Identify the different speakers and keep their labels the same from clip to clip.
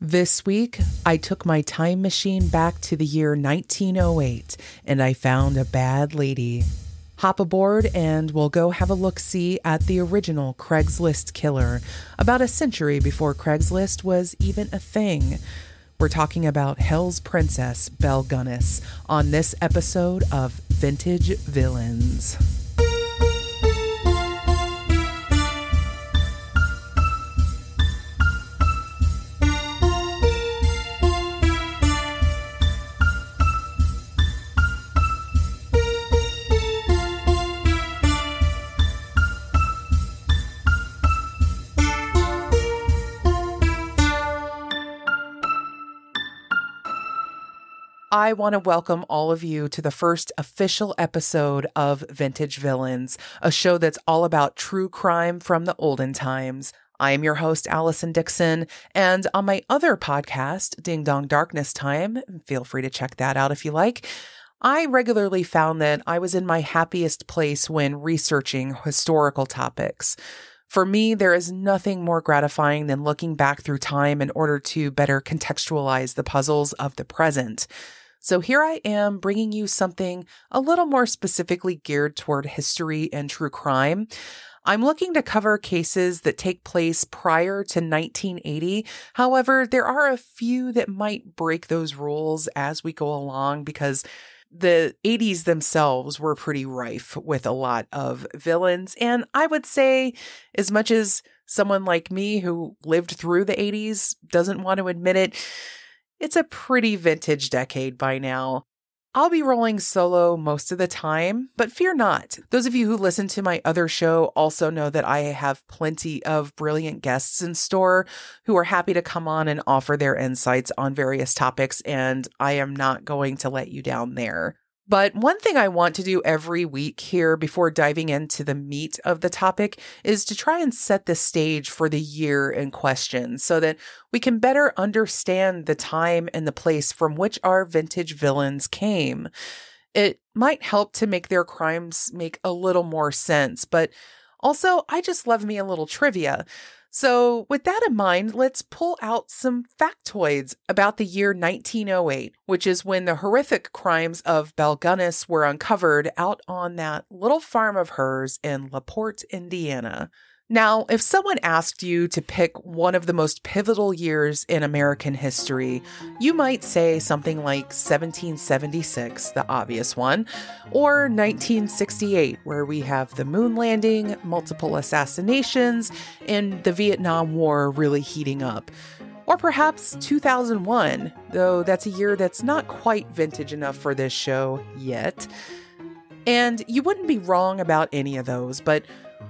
Speaker 1: This week, I took my time machine back to the year 1908 and I found a bad lady. Hop aboard and we'll go have a look-see at the original Craigslist killer, about a century before Craigslist was even a thing. We're talking about Hell's Princess, Belle Gunness, on this episode of Vintage Villains. I want to welcome all of you to the first official episode of Vintage Villains, a show that's all about true crime from the olden times. I am your host, Allison Dickson, and on my other podcast, Ding Dong Darkness Time, feel free to check that out if you like, I regularly found that I was in my happiest place when researching historical topics. For me, there is nothing more gratifying than looking back through time in order to better contextualize the puzzles of the present. So here I am bringing you something a little more specifically geared toward history and true crime. I'm looking to cover cases that take place prior to 1980. However, there are a few that might break those rules as we go along because the 80s themselves were pretty rife with a lot of villains. And I would say, as much as someone like me who lived through the 80s doesn't want to admit it, it's a pretty vintage decade by now. I'll be rolling solo most of the time, but fear not. Those of you who listen to my other show also know that I have plenty of brilliant guests in store who are happy to come on and offer their insights on various topics, and I am not going to let you down there. But one thing I want to do every week here before diving into the meat of the topic is to try and set the stage for the year in question so that we can better understand the time and the place from which our vintage villains came. It might help to make their crimes make a little more sense, but also I just love me a little trivia. So with that in mind, let's pull out some factoids about the year 1908, which is when the horrific crimes of Belle Gunness were uncovered out on that little farm of hers in LaPorte, Indiana. Now, if someone asked you to pick one of the most pivotal years in American history, you might say something like 1776, the obvious one, or 1968, where we have the moon landing, multiple assassinations, and the Vietnam War really heating up. Or perhaps 2001, though that's a year that's not quite vintage enough for this show yet. And you wouldn't be wrong about any of those, but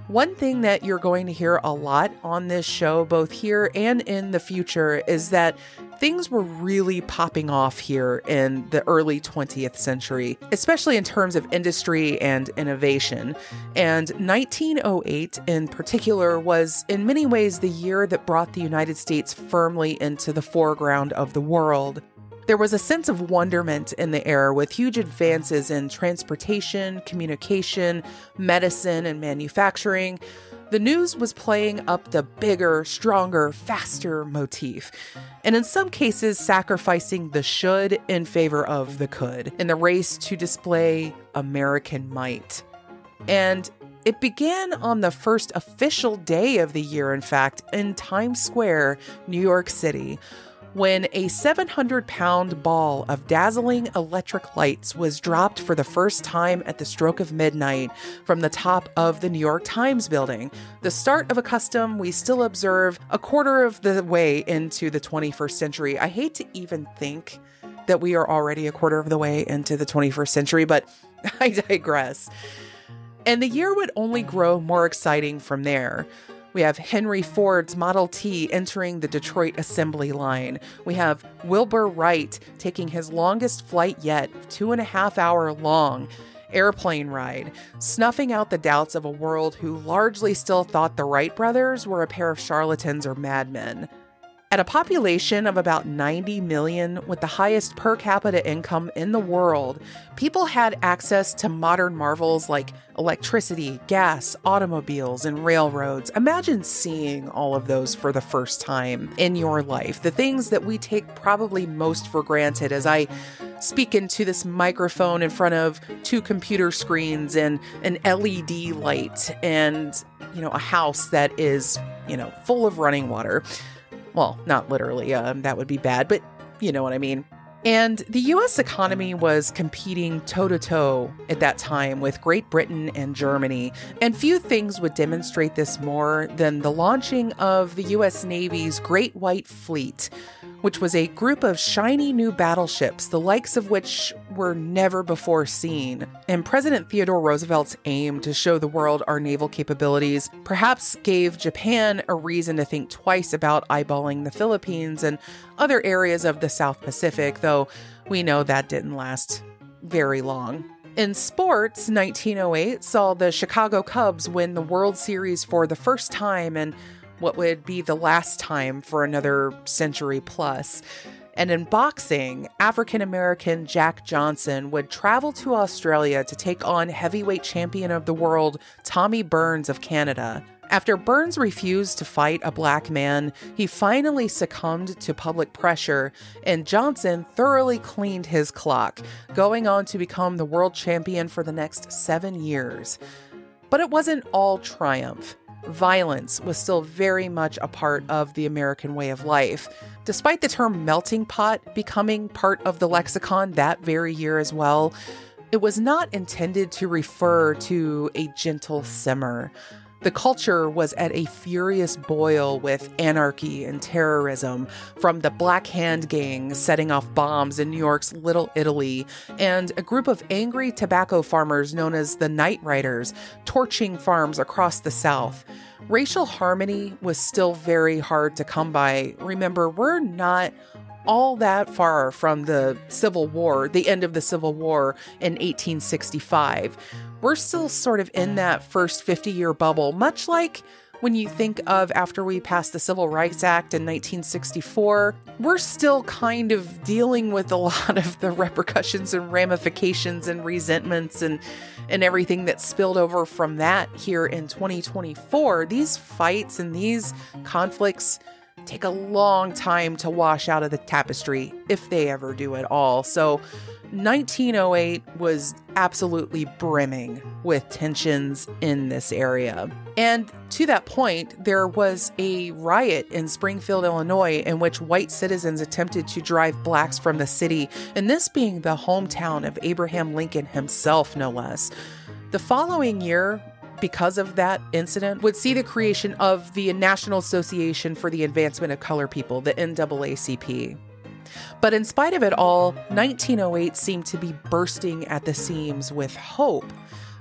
Speaker 1: one thing that you're going to hear a lot on this show, both here and in the future, is that things were really popping off here in the early 20th century, especially in terms of industry and innovation. And 1908 in particular was in many ways the year that brought the United States firmly into the foreground of the world. There was a sense of wonderment in the air with huge advances in transportation, communication, medicine, and manufacturing. The news was playing up the bigger, stronger, faster motif, and in some cases sacrificing the should in favor of the could in the race to display American might. And it began on the first official day of the year, in fact, in Times Square, New York City, when a 700-pound ball of dazzling electric lights was dropped for the first time at the stroke of midnight from the top of the New York Times building, the start of a custom we still observe a quarter of the way into the 21st century. I hate to even think that we are already a quarter of the way into the 21st century, but I digress. And the year would only grow more exciting from there. We have Henry Ford's Model T entering the Detroit assembly line. We have Wilbur Wright taking his longest flight yet, 2.5-hour long airplane ride, snuffing out the doubts of a world who largely still thought the Wright brothers were a pair of charlatans or madmen. At a population of about 90 million, with the highest per capita income in the world, people had access to modern marvels like electricity, gas, automobiles, and railroads. Imagine seeing all of those for the first time in your life. The things that we take probably most for granted as I speak into this microphone in front of 2 computer screens and an LED light and, a house that is, full of running water. Well, not literally, that would be bad, but you know what I mean. And the U.S. economy was competing toe-to-toe at that time with Great Britain and Germany, and few things would demonstrate this more than the launching of the U.S. Navy's Great White Fleet, which was a group of shiny new battleships, the likes of which were never before seen. And President Theodore Roosevelt's aim to show the world our naval capabilities perhaps gave Japan a reason to think twice about eyeballing the Philippines and other areas of the South Pacific, though we know that didn't last very long. In sports, 1908 saw the Chicago Cubs win the World Series for the first time and what would be the last time for another century plus. And in boxing, African-American Jack Johnson would travel to Australia to take on heavyweight champion of the world, Tommy Burns of Canada. After Burns refused to fight a black man, he finally succumbed to public pressure, and Johnson thoroughly cleaned his clock, going on to become the world champion for the next 7 years. But it wasn't all triumph. Violence was still very much a part of the American way of life. Despite the term melting pot becoming part of the lexicon that very year as well, it was not intended to refer to a gentle simmer. The culture was at a furious boil with anarchy and terrorism, from the Black Hand Gang setting off bombs in New York's Little Italy, and a group of angry tobacco farmers known as the Night Riders torching farms across the South. Racial harmony was still very hard to come by. Remember, we're not all that far from the Civil War, the end of the Civil War in 1865. We're still sort of in that first 50-year bubble, much like when you think of after we passed the Civil Rights Act in 1964, we're still kind of dealing with a lot of the repercussions and ramifications and resentments and everything that spilled over from that here in 2024. These fights and these conflicts take a long time to wash out of the tapestry, if they ever do at all. So 1908 was absolutely brimming with tensions in this area. And to that point, there was a riot in Springfield, Illinois, in which white citizens attempted to drive blacks from the city, and this being the hometown of Abraham Lincoln himself, no less. The following year, because of that incident, would see the creation of the National Association for the Advancement of Colored People, the NAACP. But in spite of it all, 1908 seemed to be bursting at the seams with hope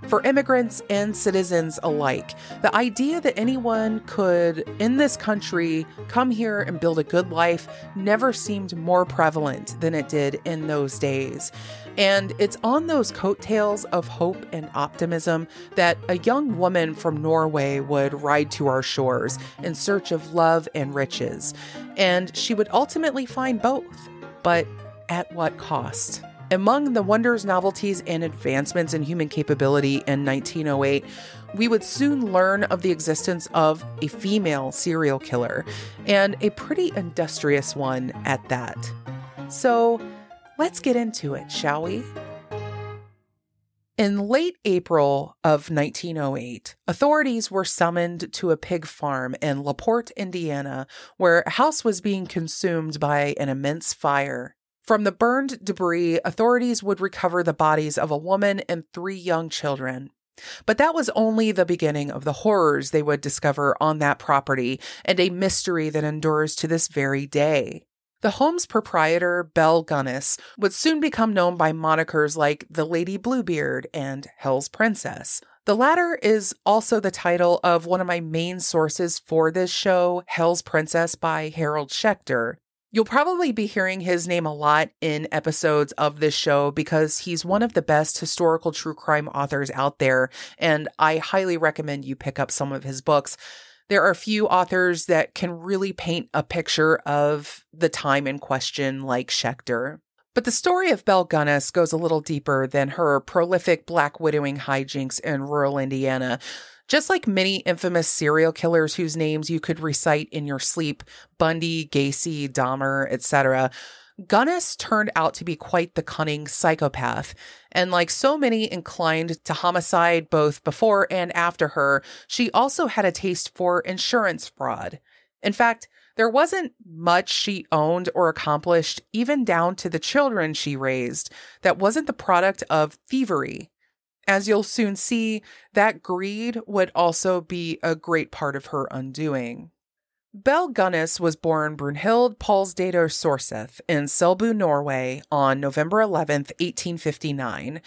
Speaker 1: for immigrants and citizens alike. The idea that anyone could, in this country, come here and build a good life never seemed more prevalent than it did in those days. And it's on those coattails of hope and optimism that a young woman from Norway would ride to our shores in search of love and riches. And she would ultimately find both, but at what cost? Among the wonders, novelties, and advancements in human capability in 1908, we would soon learn of the existence of a female serial killer, and a pretty industrious one at that. So let's get into it, shall we? In late April of 1908, authorities were summoned to a pig farm in LaPorte, Indiana, where a house was being consumed by an immense fire. From the burned debris, authorities would recover the bodies of a woman and 3 young children. But that was only the beginning of the horrors they would discover on that property, and a mystery that endures to this very day. The home's proprietor, Belle Gunness, would soon become known by monikers like the Lady Bluebeard and Hell's Princess. The latter is also the title of one of my main sources for this show, Hell's Princess by Harold Schechter. You'll probably be hearing his name a lot in episodes of this show because he's one of the best historical true crime authors out there, and I highly recommend you pick up some of his books. There are few authors that can really paint a picture of the time in question like Schechter. But the story of Belle Gunness goes a little deeper than her prolific black widowing hijinks in rural Indiana. Just like many infamous serial killers whose names you could recite in your sleep, Bundy, Gacy, Dahmer, etc., Gunness turned out to be quite the cunning psychopath, and like so many inclined to homicide both before and after her, she also had a taste for insurance fraud. In fact, there wasn't much she owned or accomplished, even down to the children she raised, that wasn't the product of thievery. As you'll soon see, that greed would also be a great part of her undoing. Belle Gunness was born Brunhild Paulsdatter Sorseth in Selbu, Norway on November 11th, 1859.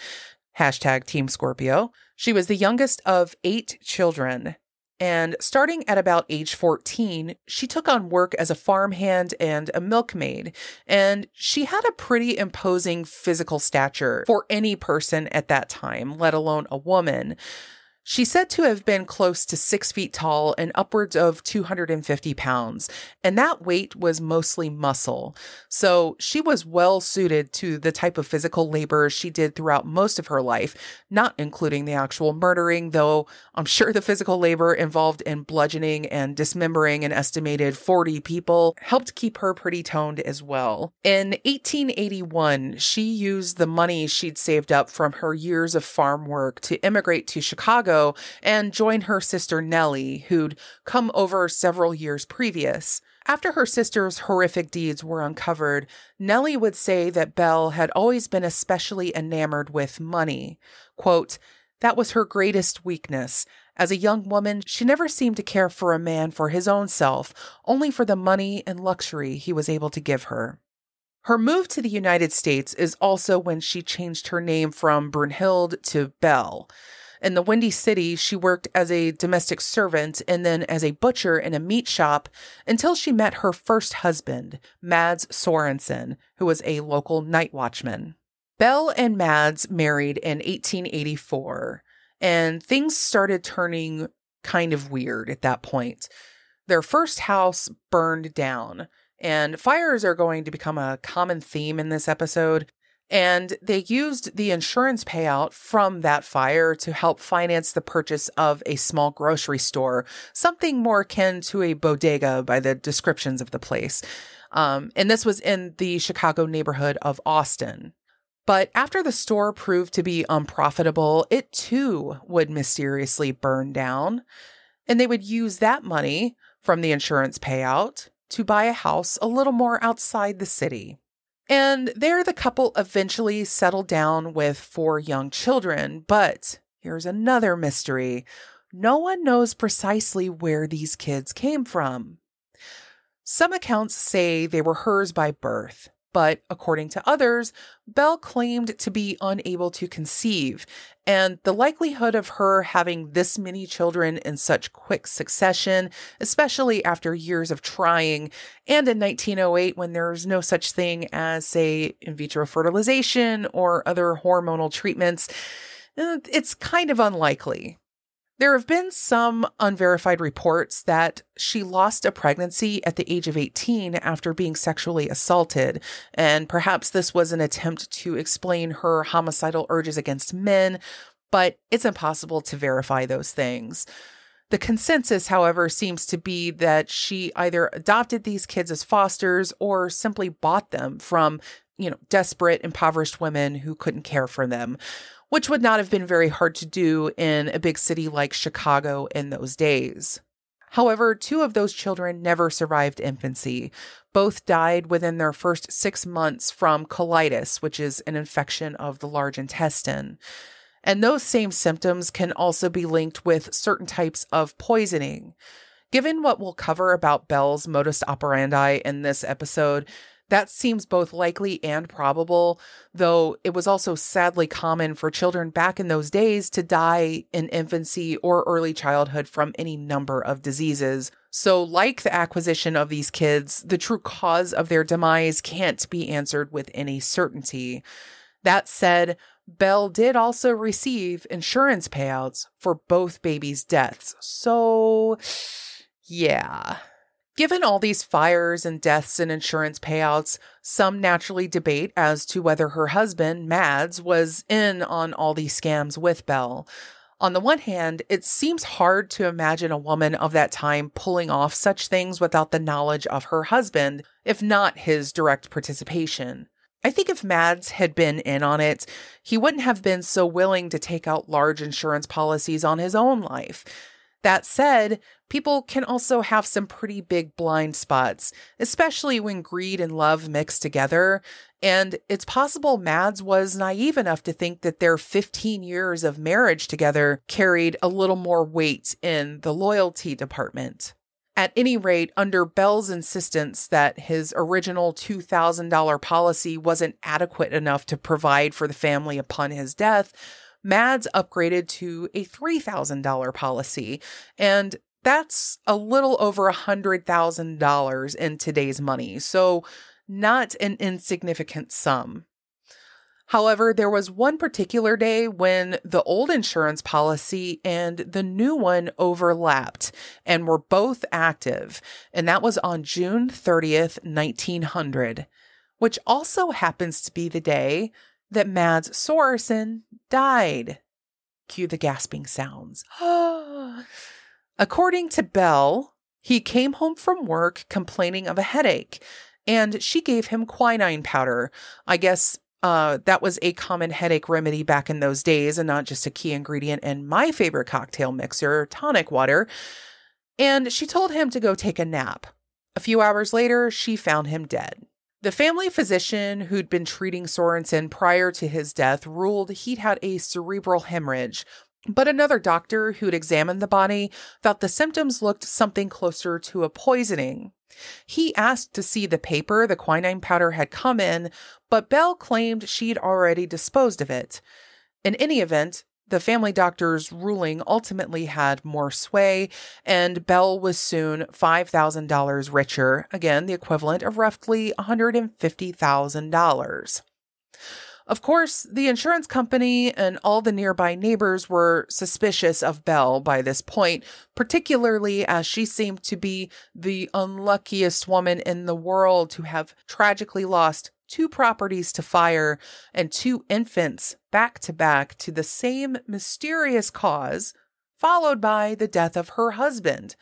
Speaker 1: Hashtag Team Scorpio. She was the youngest of 8 children. And starting at about age 14, she took on work as a farmhand and a milkmaid. And she had a pretty imposing physical stature for any person at that time, let alone a woman. She's said to have been close to 6 feet tall and upwards of 250 pounds, and that weight was mostly muscle. So she was well suited to the type of physical labor she did throughout most of her life, not including the actual murdering, though I'm sure the physical labor involved in bludgeoning and dismembering an estimated 40 people helped keep her pretty toned as well. In 1881, she used the money she'd saved up from her years of farm work to immigrate to Chicago and join her sister Nellie, who'd come over several years previous. After her sister's horrific deeds were uncovered, Nellie would say that Belle had always been especially enamored with money. Quote, "That was her greatest weakness. As a young woman, she never seemed to care for a man for his own self, only for the money and luxury he was able to give her." Her move to the United States is also when she changed her name from Brunhild to Belle. In the Windy City, she worked as a domestic servant and then as a butcher in a meat shop until she met her first husband, Mads Sorensen, who was a local night watchman. Belle and Mads married in 1884, and things started turning kind of weird at that point. Their first house burned down, and fires are going to become a common theme in this episode. And they used the insurance payout from that fire to help finance the purchase of a small grocery store, something more akin to a bodega by the descriptions of the place. And this was in the Chicago neighborhood of Austin. But after the store proved to be unprofitable, it too would mysteriously burn down. And they would use that money from the insurance payout to buy a house a little more outside the city. And there the couple eventually settled down with 4 young children, but here's another mystery. No one knows precisely where these kids came from. Some accounts say they were hers by birth, but according to others, Belle claimed to be unable to conceive, and the likelihood of her having this many children in such quick succession, especially after years of trying, and in 1908 when there's no such thing as, say, in vitro fertilization or other hormonal treatments, it's kind of unlikely. There have been some unverified reports that she lost a pregnancy at the age of 18 after being sexually assaulted, and perhaps this was an attempt to explain her homicidal urges against men, but it's impossible to verify those things. The consensus, however, seems to be that she either adopted these kids as fosters or simply bought them from, desperate, impoverished women who couldn't care for them, which would not have been very hard to do in a big city like Chicago in those days. However, 2 of those children never survived infancy. Both died within their first 6 months from colitis, which is an infection of the large intestine. And those same symptoms can also be linked with certain types of poisoning. Given what we'll cover about Belle's modus operandi in this episode, that seems both likely and probable, though it was also sadly common for children back in those days to die in infancy or early childhood from any number of diseases. So like the acquisition of these kids, the true cause of their demise can't be answered with any certainty. That said, Belle did also receive insurance payouts for both babies' deaths. So Yeah. Given all these fires and deaths and insurance payouts, some naturally debate as to whether her husband, Mads, was in on all these scams with Belle. On the one hand, it seems hard to imagine a woman of that time pulling off such things without the knowledge of her husband, if not his direct participation. I think if Mads had been in on it, he wouldn't have been so willing to take out large insurance policies on his own life. That said, people can also have some pretty big blind spots, especially when greed and love mix together. And it's possible Mads was naive enough to think that their 15 years of marriage together carried a little more weight in the loyalty department. At any rate, under Belle's insistence that his original $2,000 policy wasn't adequate enough to provide for the family upon his death, Mads upgraded to a $3,000 policy, and that's a little over $100,000 in today's money, so not an insignificant sum. However, there was one particular day when the old insurance policy and the new one overlapped and were both active, and that was on June 30th, 1900, which also happens to be the day that Mads Sorensen died. Cue the gasping sounds. According to Belle, he came home from work complaining of a headache, and she gave him quinine powder. I guess that was a common headache remedy back in those days and not just a key ingredient in my favorite cocktail mixer, tonic water. And she told him to go take a nap. A few hours later, she found him dead. The family physician who'd been treating Sorensen prior to his death ruled he'd had a cerebral hemorrhage, but another doctor who'd examined the body thought the symptoms looked something closer to a poisoning. He asked to see the paper the quinine powder had come in, but Belle claimed she'd already disposed of it. In any event, the family doctor's ruling ultimately had more sway, and Belle was soon $5,000 richer, again, the equivalent of roughly $150,000. Of course, the insurance company and all the nearby neighbors were suspicious of Belle by this point, particularly as she seemed to be the unluckiest woman in the world to have tragically lost 2 properties to fire and 2 infants back to back to the same mysterious cause, followed by the death of her husband.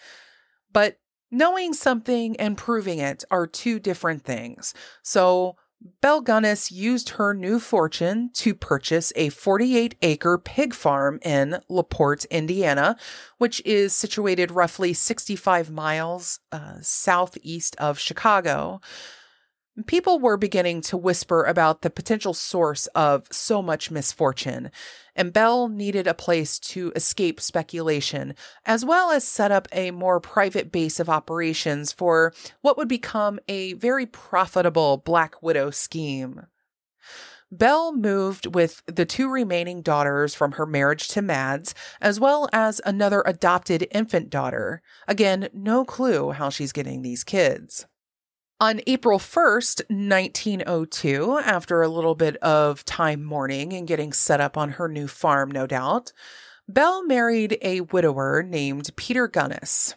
Speaker 1: But knowing something and proving it are 2 different things. So Belle Gunness used her new fortune to purchase a 48-acre pig farm in LaPorte, Indiana, which is situated roughly 65 miles southeast of Chicago. People were beginning to whisper about the potential source of so much misfortune, and Belle needed a place to escape speculation, as well as set up a more private base of operations for what would become a very profitable Black Widow scheme. Belle moved with the 2 remaining daughters from her marriage to Mads, as well as another adopted infant daughter. Again, no clue how she's getting these kids. On April 1st, 1902, after a little bit of time mourning and getting set up on her new farm, no doubt, Belle married a widower named Peter Gunness.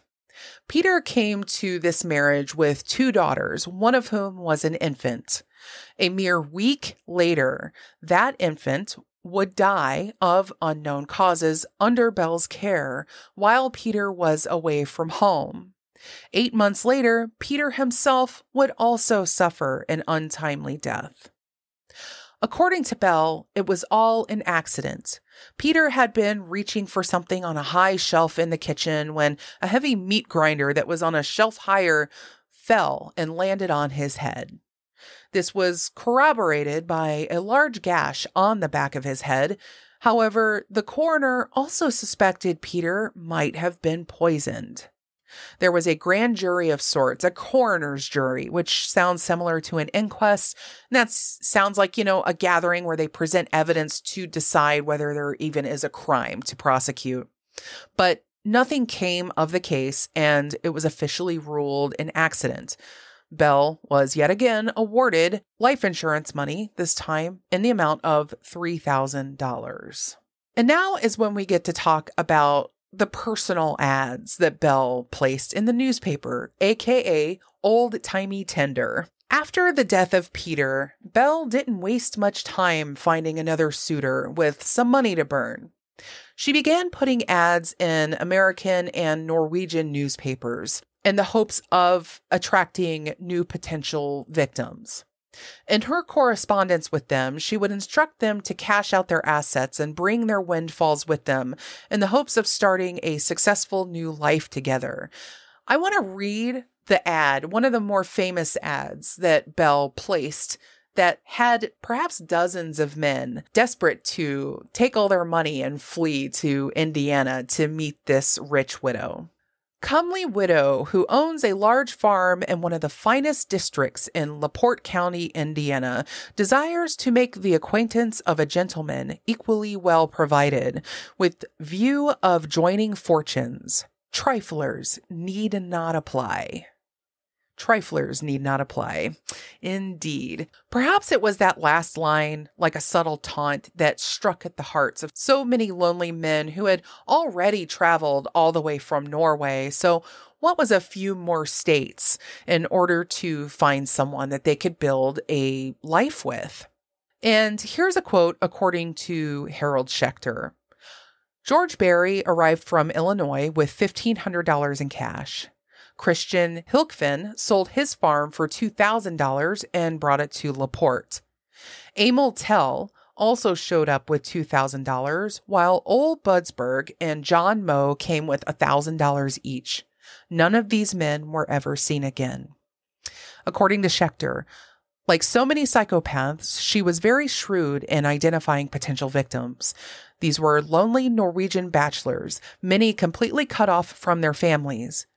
Speaker 1: Peter came to this marriage with 2 daughters, one of whom was an infant. A mere week later, that infant would die of unknown causes under Belle's care while Peter was away from home. 8 months later, Peter himself would also suffer an untimely death. According to Belle, it was all an accident. Peter had been reaching for something on a high shelf in the kitchen when a heavy meat grinder that was on a shelf higher fell and landed on his head. This was corroborated by a large gash on the back of his head. However, the coroner also suspected Peter might have been poisoned. There was a grand jury of sorts, a coroner's jury, which sounds similar to an inquest. And that sounds like, a gathering where they present evidence to decide whether there even is a crime to prosecute. But nothing came of the case, and it was officially ruled an accident. Belle was yet again awarded life insurance money, this time in the amount of $3,000. And now is when we get to talk about the personal ads that Belle placed in the newspaper, aka old-timey Tinder. After the death of Peter, Belle didn't waste much time finding another suitor with some money to burn. She began putting ads in American and Norwegian newspapers in the hopes of attracting new potential victims. In her correspondence with them, she would instruct them to cash out their assets and bring their windfalls with them in the hopes of starting a successful new life together. I want to read the ad, one of the more famous ads that Belle placed that had perhaps dozens of men desperate to take all their money and flee to Indiana to meet this rich widow. Comely widow who owns a large farm in one of the finest districts in LaPorte County, Indiana, desires to make the acquaintance of a gentleman equally well provided, with view of joining fortunes. Triflers need not apply. Triflers need not apply. Indeed. Perhaps it was that last line, like a subtle taunt, that struck at the hearts of so many lonely men who had already traveled all the way from Norway. So what was a few more states in order to find someone that they could build a life with? And here's a quote according to Harold Schechter. George Barry arrived from Illinois with $1,500 in cash. Christian Hilkven sold his farm for $2,000 and brought it to LaPorte. Emil Tell also showed up with $2,000, while Ole Budsberg and John Moe came with $1,000 each. None of these men were ever seen again. According to Schechter, like so many psychopaths, she was very shrewd in identifying potential victims. These were lonely Norwegian bachelors, many completely cut off from their families.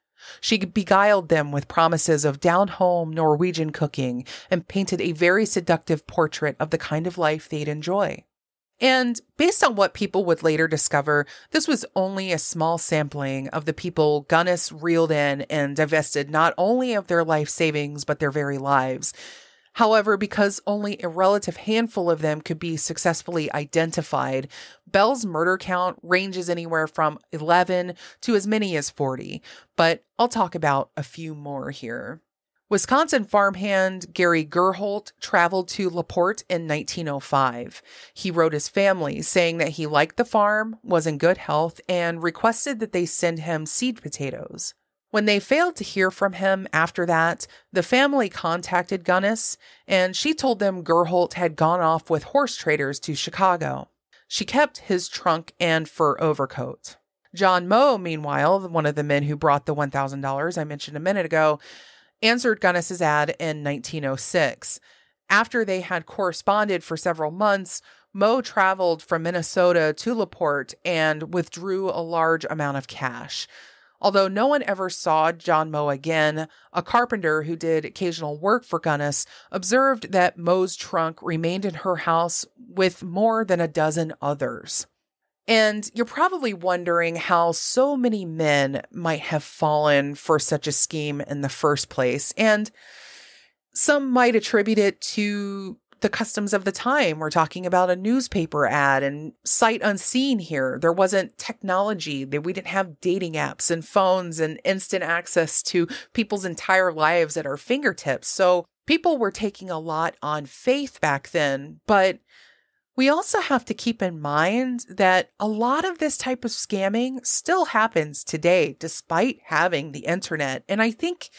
Speaker 1: She beguiled them with promises of down-home Norwegian cooking and painted a very seductive portrait of the kind of life they'd enjoy. And based on what people would later discover, this was only a small sampling of the people Gunness reeled in and divested not only of their life savings, but their very lives. However, because only a relative handful of them could be successfully identified, Belle's murder count ranges anywhere from 11 to as many as 40, but I'll talk about a few more here. Wisconsin farmhand Gary Gerholt traveled to LaPorte in 1905. He wrote his family saying that he liked the farm, was in good health, and requested that they send him seed potatoes. When they failed to hear from him after that, the family contacted Gunness, and she told them Gerholt had gone off with horse traders to Chicago. She kept his trunk and fur overcoat. John Moe, meanwhile, one of the men who brought the $1,000 I mentioned a minute ago, answered Gunness's ad in 1906. After they had corresponded for several months, Moe traveled from Minnesota to LaPorte and withdrew a large amount of cash. Although no one ever saw John Moe again, a carpenter who did occasional work for Gunness observed that Moe's trunk remained in her house with more than a dozen others. And you're probably wondering how so many men might have fallen for such a scheme in the first place. And some might attribute it to the customs of the time. We're talking about a newspaper ad and sight unseen here. There wasn't technology. We didn't have dating apps and phones and instant access to people's entire lives at our fingertips. So people were taking a lot on faith back then. But we also have to keep in mind that a lot of this type of scamming still happens today, despite having the internet. And I think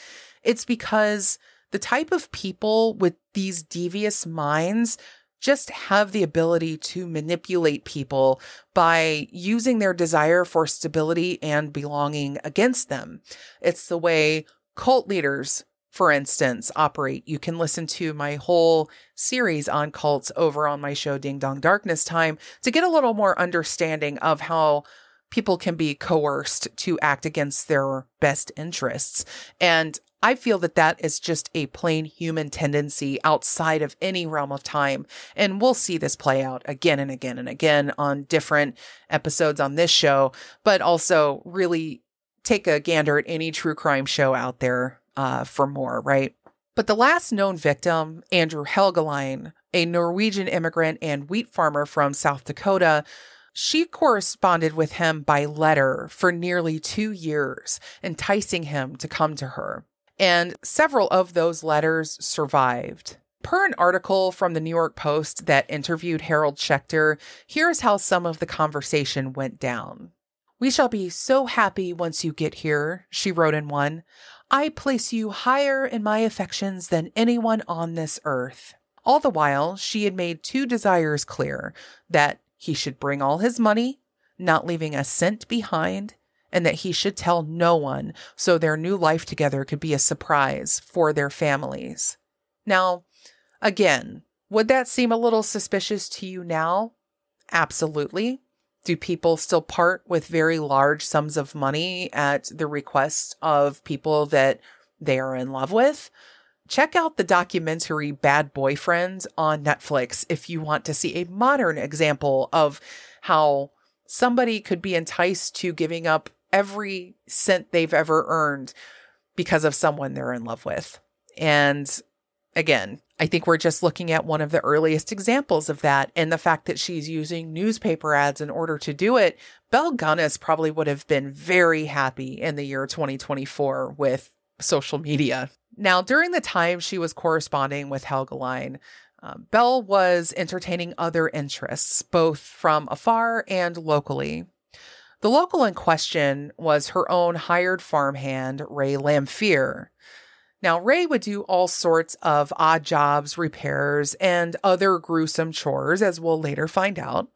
Speaker 1: it's because the type of people with these devious minds just have the ability to manipulate people by using their desire for stability and belonging against them. It's the way cult leaders, for instance, operate. You can listen to my whole series on cults over on my show, Ding Dong Darkness Time, to get a little more understanding of how people can be coerced to act against their best interests. And I feel that that is just a plain human tendency outside of any realm of time. And we'll see this play out again and again and again on different episodes on this show, but also really take a gander at any true crime show out there for more, right? But the last known victim, Andrew Helgeline, a Norwegian immigrant and wheat farmer from South Dakota, She corresponded with him by letter for nearly 2 years, enticing him to come to her. And several of those letters survived. Per an article from the New York Post that interviewed Harold Schechter, here's how some of the conversation went down. "We shall be so happy once you get here," she wrote in one. "I place you higher in my affections than anyone on this earth." All the while, she had made 2 desires clear: that he should bring all his money, not leaving a cent behind, and that he should tell no one, so their new life together could be a surprise for their families. Now, again, would that seem a little suspicious to you now? Absolutely. Do people still part with very large sums of money at the request of people that they are in love with? Check out the documentary Bad Boyfriend on Netflix if you want to see a modern example of how somebody could be enticed to giving up every cent they've ever earned because of someone they're in love with. And again, I think we're just looking at one of the earliest examples of that, and the fact that she's using newspaper ads in order to do it. Belle Gunness probably would have been very happy in the year 2024 with social media. Now, during the time she was corresponding with Helgeline, Belle was entertaining other interests, both from afar and locally. The local in question was her own hired farmhand, Ray Lamphere. Now, Ray would do all sorts of odd jobs, repairs, and other gruesome chores, as we'll later find out.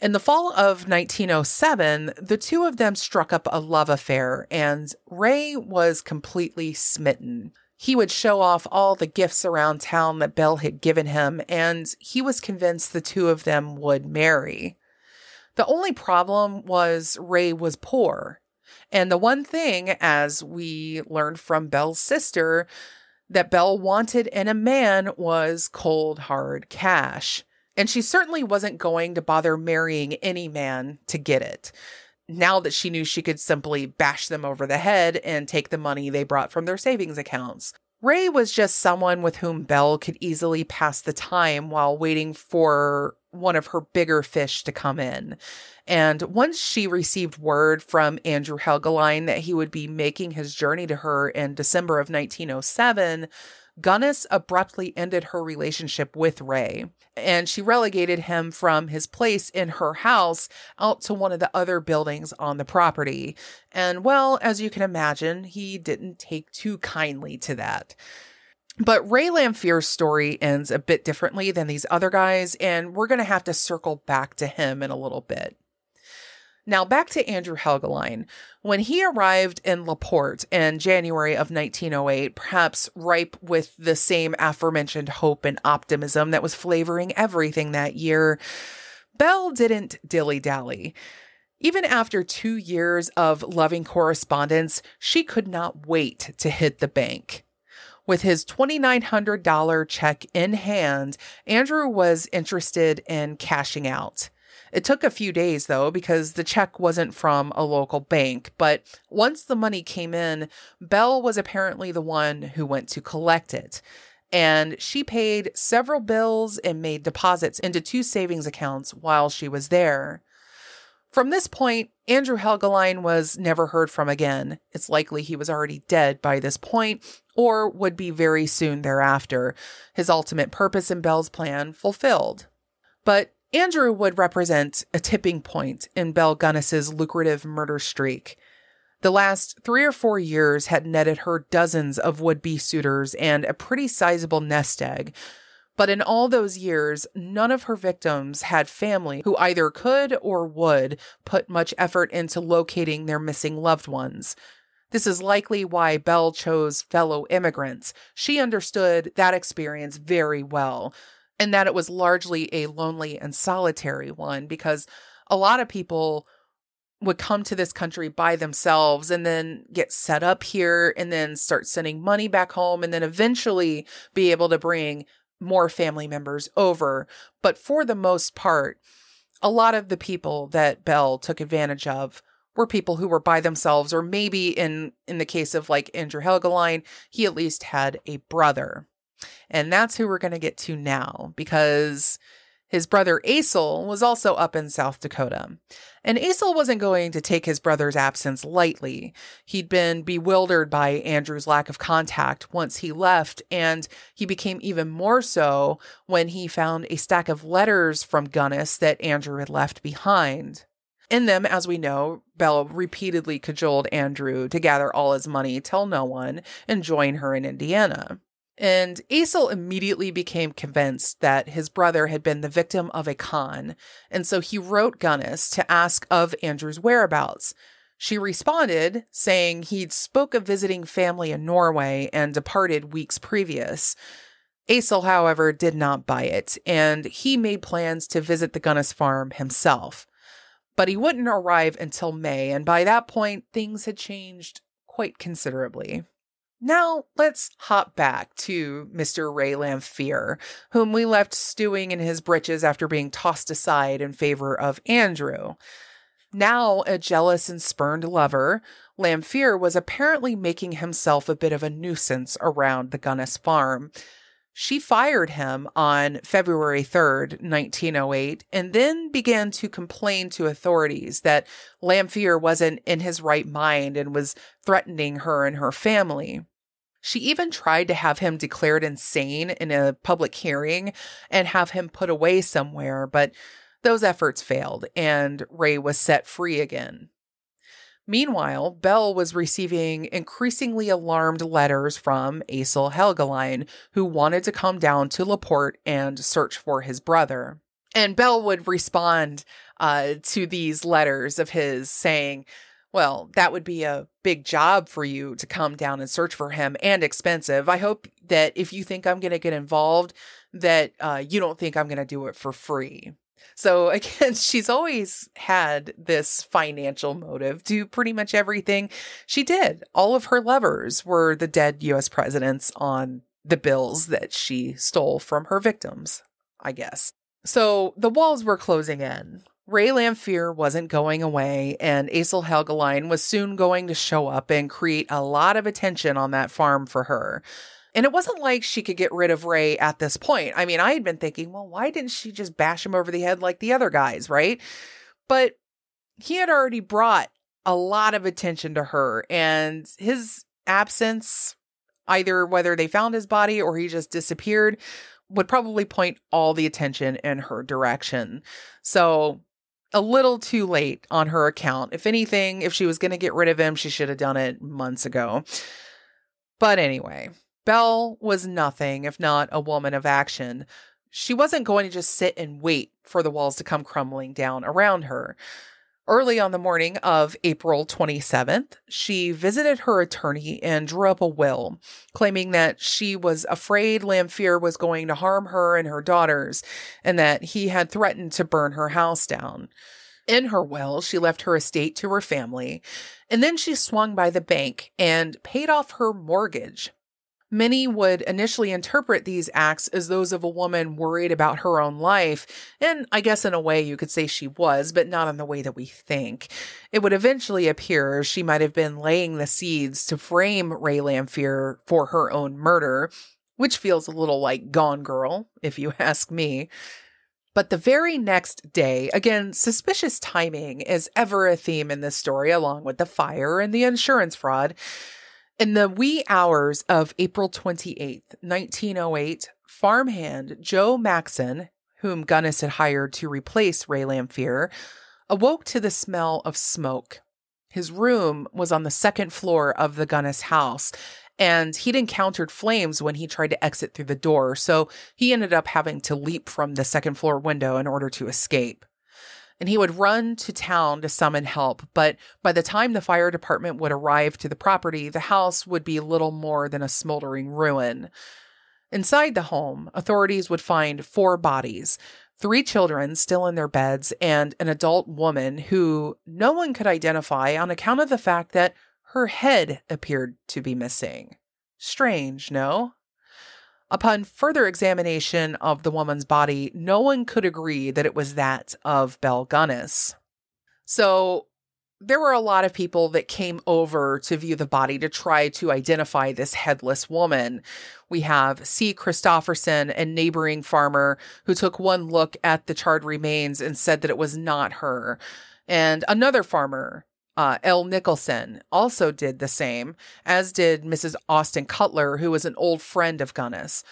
Speaker 1: In the fall of 1907, the two of them struck up a love affair, and Ray was completely smitten. He would show off all the gifts around town that Belle had given him, and he was convinced the two of them would marry. The only problem was Ray was poor. And the one thing, as we learned from Belle's sister, that Belle wanted in a man was cold, hard cash. And she certainly wasn't going to bother marrying any man to get it, now that she knew she could simply bash them over the head and take the money they brought from their savings accounts. Ray was just someone with whom Belle could easily pass the time while waiting for one of her bigger fish to come in. And once she received word from Andrew Helgeline that he would be making his journey to her in December of 1907, Gunness abruptly ended her relationship with Ray, and she relegated him from his place in her house out to one of the other buildings on the property. And well, as you can imagine, he didn't take too kindly to that. But Ray Lamphere's story ends a bit differently than these other guys, and we're going to have to circle back to him in a little bit. Now, back to Andrew Helgeline. When he arrived in LaPorte in January of 1908, perhaps ripe with the same aforementioned hope and optimism that was flavoring everything that year, Belle didn't dilly-dally. Even after 2 years of loving correspondence, she could not wait to hit the bank. With his $2,900 check in hand, Andrew was interested in cashing out. It took a few days, though, because the check wasn't from a local bank. But once the money came in, Belle was apparently the one who went to collect it. And she paid several bills and made deposits into 2 savings accounts while she was there. From this point, Andrew Helgeline was never heard from again. It's likely he was already dead by this point, or would be very soon thereafter, his ultimate purpose in Belle's plan fulfilled. But Andrew would represent a tipping point in Belle Gunness's lucrative murder streak. The last 3 or 4 years had netted her dozens of would-be suitors and a pretty sizable nest egg. But in all those years, none of her victims had family who either could or would put much effort into locating their missing loved ones. This is likely why Belle chose fellow immigrants. She understood that experience very well, and that it was largely a lonely and solitary one, because a lot of people would come to this country by themselves and then get set up here and then start sending money back home and then eventually be able to bring more family members over. But for the most part, a lot of the people that Belle took advantage of were people who were by themselves, or maybe in the case of like Andrew Helgeline, he at least had a brother. And that's who we're going to get to now, because His brother Asel was also up in South Dakota. And Asel wasn't going to take his brother's absence lightly. He'd been bewildered by Andrew's lack of contact once he left, and he became even more so when he found a stack of letters from Gunness that Andrew had left behind. In them, as we know, Belle repeatedly cajoled Andrew to gather all his money, tell no one, and join her in Indiana. And Asel immediately became convinced that his brother had been the victim of a con, and so he wrote Gunness to ask of Andrew's whereabouts. She responded, saying he'd spoke of visiting family in Norway and departed weeks previous. Asel, however, did not buy it, and he made plans to visit the Gunness farm himself. But he wouldn't arrive until May, and by that point, things had changed quite considerably. Now, let's hop back to Mr. Ray Lamphere, whom we left stewing in his britches after being tossed aside in favor of Andrew. Now a jealous and spurned lover, Lamphere was apparently making himself a bit of a nuisance around the Gunness farm. She fired him on February 3rd, 1908, and then began to complain to authorities that Lamphere wasn't in his right mind and was threatening her and her family. She even tried to have him declared insane in a public hearing and have him put away somewhere, but those efforts failed, and Ray was set free again. Meanwhile, Belle was receiving increasingly alarmed letters from Asel Helgelien, who wanted to come down to LaPorte and search for his brother. And Belle would respond to these letters of his saying, well, that would be a big job for you to come down and search for him, and expensive. I hope that if you think I'm going to get involved, that you don't think I'm going to do it for free. So again, she's always had this financial motive to pretty much everything she did. All of her lovers were the dead U.S. presidents on the bills that she stole from her victims, I guess. So the walls were closing in. Ray Lamphere wasn't going away, and Asel Helgelien was soon going to show up and create a lot of attention on that farm for her. And it wasn't like she could get rid of Ray at this point. I mean, I had been thinking, well, why didn't she just bash him over the head like the other guys, right? But he had already brought a lot of attention to her, and his absence, either whether they found his body or he just disappeared, would probably point all the attention in her direction. So a little too late on her account. If anything, if she was going to get rid of him, she should have done it months ago. But anyway, Belle was nothing if not a woman of action. She wasn't going to just sit and wait for the walls to come crumbling down around her. Early on the morning of April 27th, she visited her attorney and drew up a will, claiming that she was afraid Lamphere was going to harm her and her daughters, and that he had threatened to burn her house down. In her will, she left her estate to her family, and then she swung by the bank and paid off her mortgage. Many would initially interpret these acts as those of a woman worried about her own life, and I guess in a way you could say she was, but not in the way that we think. It would eventually appear she might have been laying the seeds to frame Ray Lamphere for her own murder, which feels a little like Gone Girl, if you ask me. But the very next day, again, suspicious timing is ever a theme in this story, along with the fire and the insurance fraud. In the wee hours of April 28th, 1908, farmhand Joe Maxon, whom Gunness had hired to replace Ray Lamphere, awoke to the smell of smoke. His room was on the second floor of the Gunness house, and he'd encountered flames when he tried to exit through the door, so he ended up having to leap from the second floor window in order to escape. And he would run to town to summon help, but by the time the fire department would arrive to the property, the house would be little more than a smoldering ruin. Inside the home, authorities would find 4 bodies, 3 children still in their beds, and an adult woman who no one could identify on account of the fact that her head appeared to be missing. Strange, no? Upon further examination of the woman's body, no one could agree that it was that of Belle Gunness. So there were a lot of people that came over to view the body to try to identify this headless woman. We have C. Christopherson, a neighboring farmer, who took one look at the charred remains and said that it was not her. And another farmer, L. Nicholson, also did the same, as did Mrs. Austin Cutler, who was an old friend of Gunness.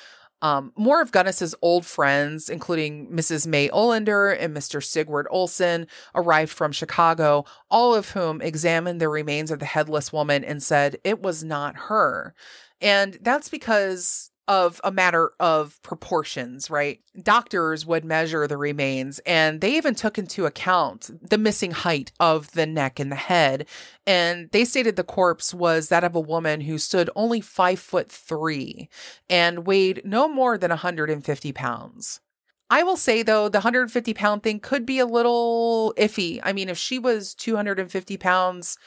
Speaker 1: More of Gunness's old friends, including Mrs. May Olander and Mr. Sigurd Olson, arrived from Chicago, all of whom examined the remains of the headless woman and said it was not her. And that's because of a matter of proportions, right? Doctors would measure the remains, and they even took into account the missing height of the neck and the head. And they stated the corpse was that of a woman who stood only 5'3" and weighed no more than 150 pounds. I will say, though, the 150-pound thing could be a little iffy. I mean, if she was 250 pounds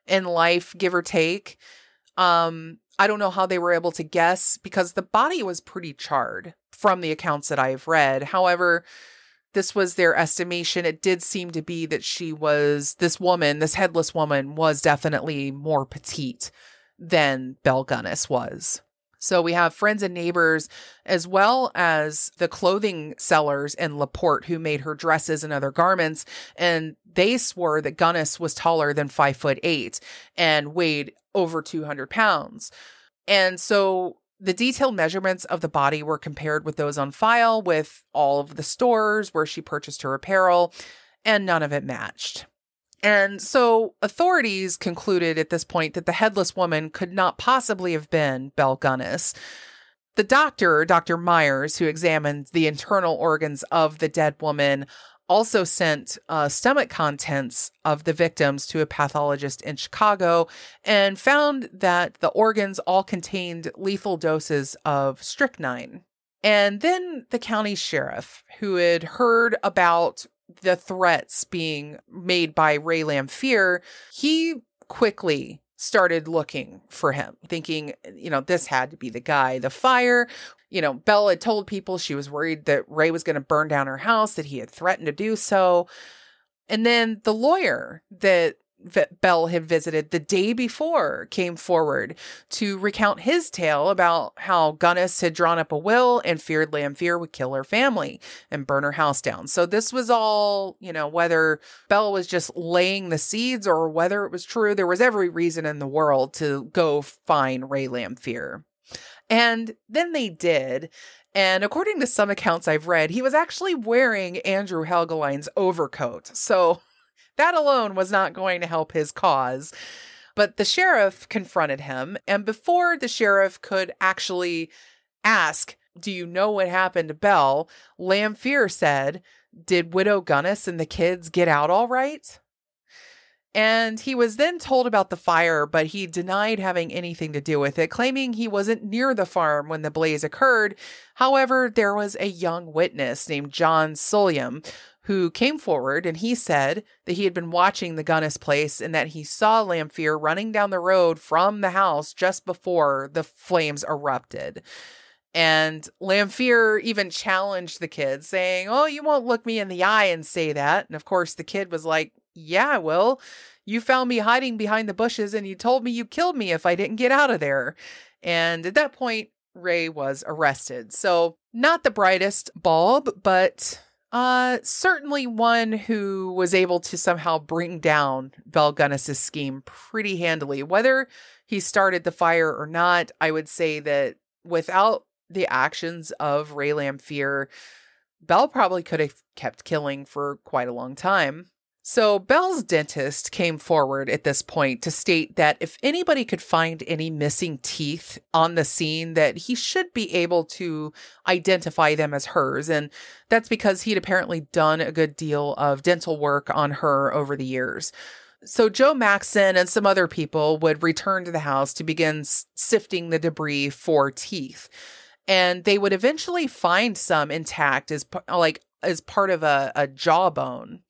Speaker 1: in life, give or take, I don't know how they were able to guess, because the body was pretty charred from the accounts that I've read. However, this was their estimation. It did seem to be that this headless woman was definitely more petite than Belle Gunness was. So we have friends and neighbors, as well as the clothing sellers in LaPorte who made her dresses and other garments. And they swore that Gunness was taller than 5'8" and weighed over 200 pounds. And so the detailed measurements of the body were compared with those on file with all of the stores where she purchased her apparel, and none of it matched. And so authorities concluded at this point that the headless woman could not possibly have been Belle Gunness. The doctor, Dr. Myers, who examined the internal organs of the dead woman, also sent stomach contents of the victims to a pathologist in Chicago and found that the organs all contained lethal doses of strychnine. And then the county sheriff, who had heard about the threats being made by Ray Lamphere, he quickly started looking for him, thinking, this had to be the guy. The fire, Belle had told people she was worried that Ray was going to burn down her house, that he had threatened to do so. And then the lawyer that Belle had visited the day before came forward to recount his tale about how Gunness had drawn up a will and feared Lamphere would kill her family and burn her house down. So this was all, whether Belle was just laying the seeds or whether it was true, there was every reason in the world to go find Ray Lamphere. And then they did. And according to some accounts I've read, he was actually wearing Andrew Helgeline's overcoat. So that alone was not going to help his cause. But the sheriff confronted him. And before the sheriff could actually ask, do you know what happened to Belle? Lamphere said, did Widow Gunness and the kids get out all right? And he was then told about the fire, but he denied having anything to do with it, claiming he wasn't near the farm when the blaze occurred. However, there was a young witness named John Sulliam who came forward, and he said that he had been watching the Gunness place and that he saw Lamphere running down the road from the house just before the flames erupted. And Lamphere even challenged the kid, saying, oh, you won't look me in the eye and say that. And of course, the kid was like, yeah, I will. You found me hiding behind the bushes and you told me you killed me if I didn't get out of there. And at that point, Ray was arrested. So not the brightest bulb, but certainly one who was able to somehow bring down Belle Gunness's scheme pretty handily. Whether he started the fire or not, I would say that without the actions of Ray Lamphere, Belle probably could have kept killing for quite a long time. So Belle's dentist came forward at this point to state that if anybody could find any missing teeth on the scene, that he should be able to identify them as hers. And that's because he'd apparently done a good deal of dental work on her over the years. So Joe Maxson and some other people would return to the house to begin sifting the debris for teeth. And they would eventually find some intact as part of a jawbone.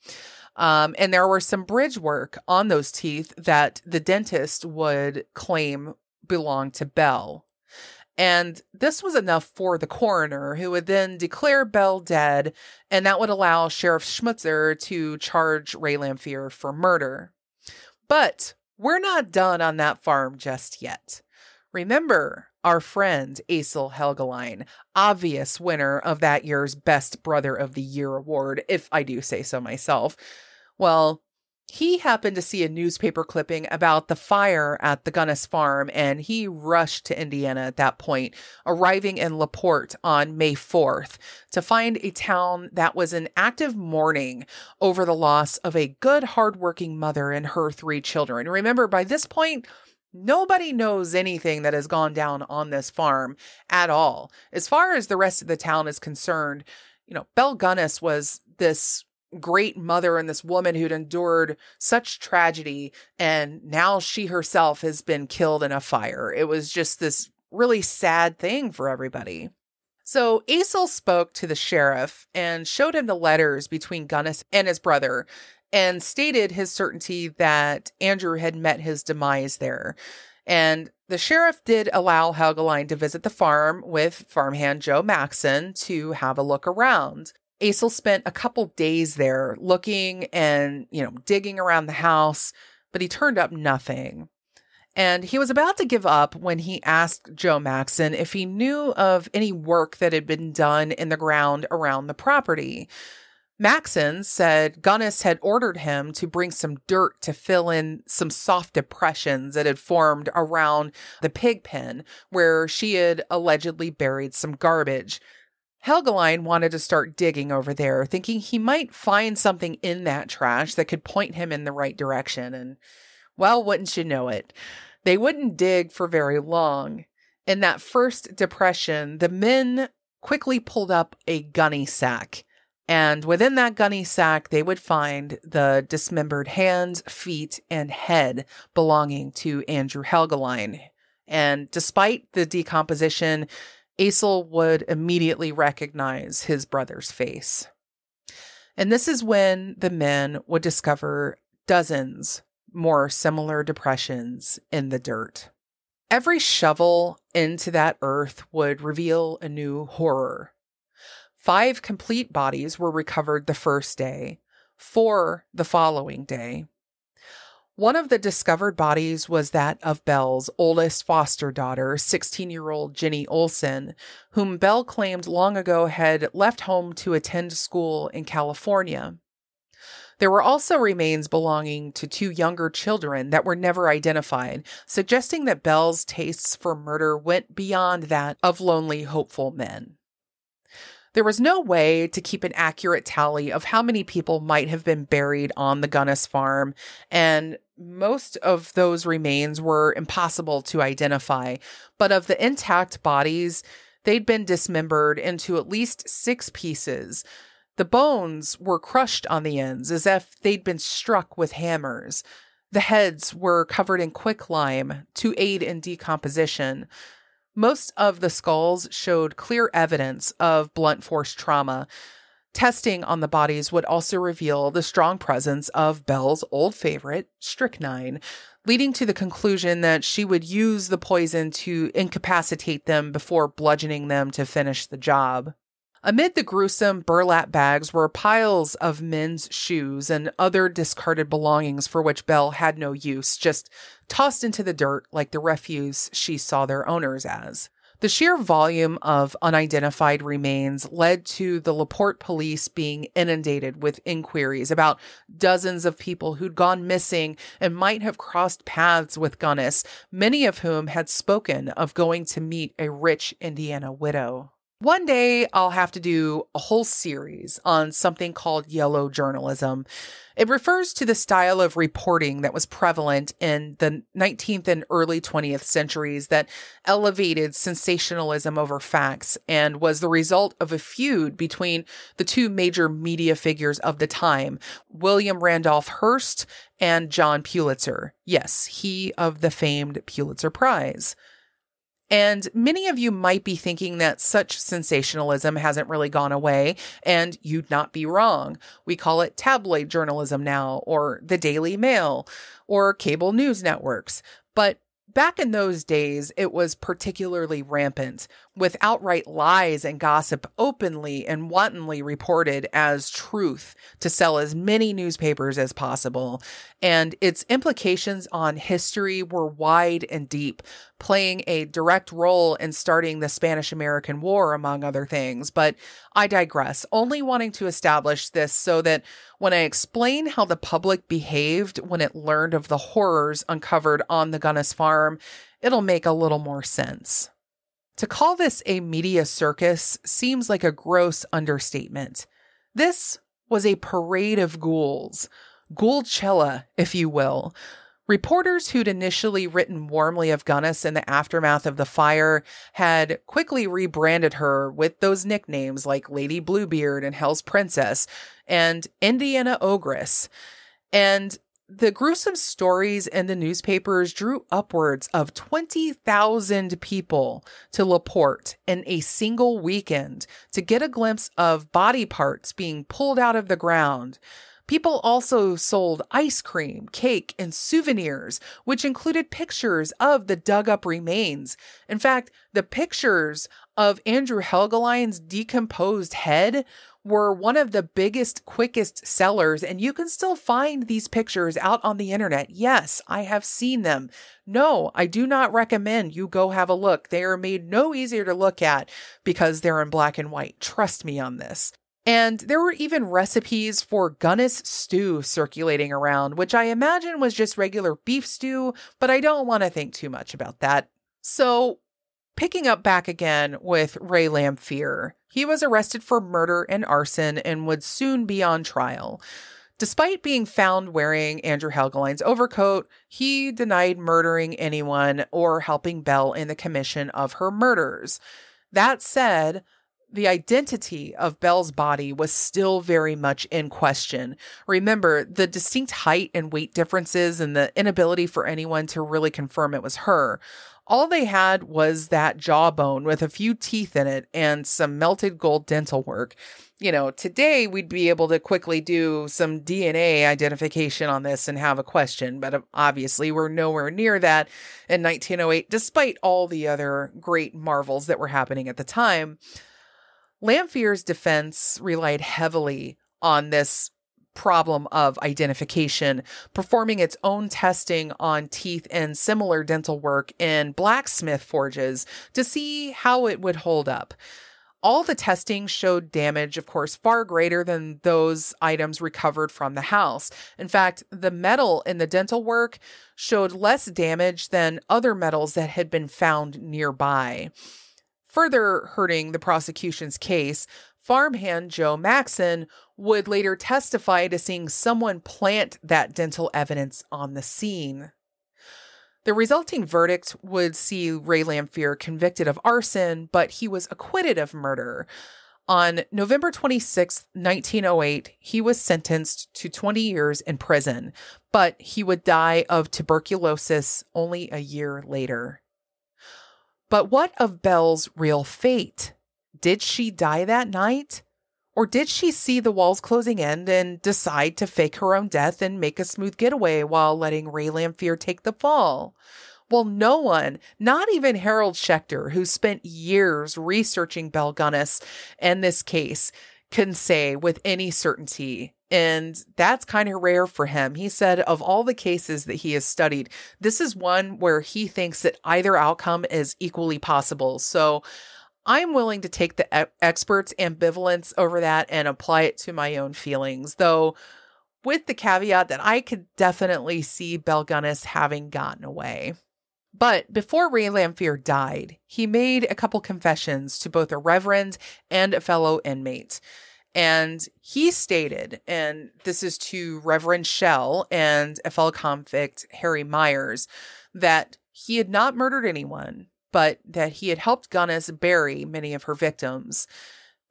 Speaker 1: And there were some bridge work on those teeth that the dentist would claim belonged to Belle. And this was enough for the coroner, who would then declare Belle dead, and that would allow Sheriff Schmutzer to charge Ray Lamphere for murder. But we're not done on that farm just yet. Remember our friend Aesel Helgeline, obvious winner of that year's Best Brother of the Year award, if I do say so myself. Well, he happened to see a newspaper clipping about the fire at the Gunness farm, and he rushed to Indiana at that point, arriving in LaPorte on May 4th to find a town that was in active mourning over the loss of a good, hardworking mother and her 3 children. Remember, by this point, nobody knows anything that has gone down on this farm at all. As far as the rest of the town is concerned, Belle Gunness was this great mother and this woman who'd endured such tragedy, and now she herself has been killed in a fire. It was just this really sad thing for everybody. So Aesel spoke to the sheriff and showed him the letters between Gunness and his brother, and stated his certainty that Andrew had met his demise there. And the sheriff did allow Helgeline to visit the farm with farmhand Joe Maxon to have a look around. Aesel spent a couple days there looking and, digging around the house, but he turned up nothing. And he was about to give up when he asked Joe Maxon if he knew of any work that had been done in the ground around the property. Maxon said Gunness had ordered him to bring some dirt to fill in some soft depressions that had formed around the pig pen where she had allegedly buried some garbage. Helgeline wanted to start digging over there, thinking he might find something in that trash that could point him in the right direction. And, well, wouldn't you know it, they wouldn't dig for very long. In that first depression, the men quickly pulled up a gunny sack. And within that gunny sack, they would find the dismembered hands, feet, and head belonging to Andrew Helgeline. And despite the decomposition, Aesel would immediately recognize his brother's face. And this is when the men would discover dozens more similar depressions in the dirt. Every shovel into that earth would reveal a new horror. 5 complete bodies were recovered the first day, 4 the following day. One of the discovered bodies was that of Belle's oldest foster daughter, 16-year-old Jenny Olson, whom Belle claimed long ago had left home to attend school in California. There were also remains belonging to 2 younger children that were never identified, suggesting that Belle's tastes for murder went beyond that of lonely, hopeful men. There was no way to keep an accurate tally of how many people might have been buried on the Gunness farm, and most of those remains were impossible to identify. But of the intact bodies, they'd been dismembered into at least 6 pieces. The bones were crushed on the ends as if they'd been struck with hammers. The heads were covered in quicklime to aid in decomposition. Most of the skulls showed clear evidence of blunt force trauma. Testing on the bodies would also reveal the strong presence of Belle's old favorite, strychnine, leading to the conclusion that she would use the poison to incapacitate them before bludgeoning them to finish the job. Amid the gruesome burlap bags were piles of men's shoes and other discarded belongings for which Belle had no use, just tossed into the dirt like the refuse she saw their owners as. The sheer volume of unidentified remains led to the LaPorte police being inundated with inquiries about dozens of people who'd gone missing and might have crossed paths with Gunness, many of whom had spoken of going to meet a rich Indiana widow. One day, I'll have to do a whole series on something called yellow journalism. It refers to the style of reporting that was prevalent in the 19th and early 20th centuries that elevated sensationalism over facts and was the result of a feud between the 2 major media figures of the time, William Randolph Hearst and John Pulitzer. Yes, he of the famed Pulitzer Prize. And many of you might be thinking that such sensationalism hasn't really gone away, and you'd not be wrong. We call it tabloid journalism now, or the Daily Mail, or cable news networks. But Back in those days, it was particularly rampant, with outright lies and gossip openly and wantonly reported as truth to sell as many newspapers as possible. And its implications on history were wide and deep, playing a direct role in starting the Spanish-American War, among other things. But I digress, only wanting to establish this so that when I explain how the public behaved when it learned of the horrors uncovered on the Gunness farm, it'll make a little more sense. To call this a media circus seems like a gross understatement. This was a parade of ghouls, Ghoulchella, if you will. Reporters who'd initially written warmly of Gunness in the aftermath of the fire had quickly rebranded her with those nicknames like Lady Bluebeard and Hell's Princess and Indiana Ogress. And the gruesome stories in the newspapers drew upwards of 20,000 people to LaPorte in a single weekend to get a glimpse of body parts being pulled out of the ground. People also sold ice cream, cake, and souvenirs, which included pictures of the dug-up remains. In fact, the pictures of Andrew Helgeline's decomposed head were one of the biggest, quickest sellers, and you can still find these pictures out on the internet. Yes, I have seen them. No, I do not recommend you go have a look. They are made no easier to look at because they're in black and white. Trust me on this. And there were even recipes for Gunness stew circulating around, which I imagine was just regular beef stew, but I don't want to think too much about that. So, picking up back again with Ray Lamphere, he was arrested for murder and arson and would soon be on trial. Despite being found wearing Andrew Helgeline's overcoat, he denied murdering anyone or helping Belle in the commission of her murders. That said, the identity of Belle's body was still very much in question. Remember, the distinct height and weight differences and the inability for anyone to really confirm it was her. All they had was that jawbone with a few teeth in it and some melted gold dental work. You know, today we'd be able to quickly do some DNA identification on this and have a question, but obviously we're nowhere near that in 1908, despite all the other great marvels that were happening at the time. Lamphere's defense relied heavily on this problem of identification, performing its own testing on teeth and similar dental work in blacksmith forges to see how it would hold up. All the testing showed damage, of course, far greater than those items recovered from the house. In fact, the metal in the dental work showed less damage than other metals that had been found nearby. Further hurting the prosecution's case, farmhand Joe Maxon would later testify to seeing someone plant that dental evidence on the scene. The resulting verdict would see Ray Lamphere convicted of arson, but he was acquitted of murder. On November 26, 1908, he was sentenced to 20 years in prison, but he would die of tuberculosis only a year later. But what of Belle's real fate? Did she die that night? Or did she see the walls closing in and decide to fake her own death and make a smooth getaway while letting Ray Lamphere take the fall? Well, no one, not even Harold Schechter, who spent years researching Belle Gunness and this case, can say with any certainty. And that's kind of rare for him. He said of all the cases that he has studied, this is one where he thinks that either outcome is equally possible. So I'm willing to take the experts' ambivalence over that and apply it to my own feelings, though with the caveat that I could definitely see Belle Gunness having gotten away. But before Ray Lamphere died, he made a couple confessions to both a reverend and a fellow inmate. And he stated, and this is to Reverend Shell and a fellow convict, Harry Myers, that he had not murdered anyone, but that he had helped Gunness bury many of her victims.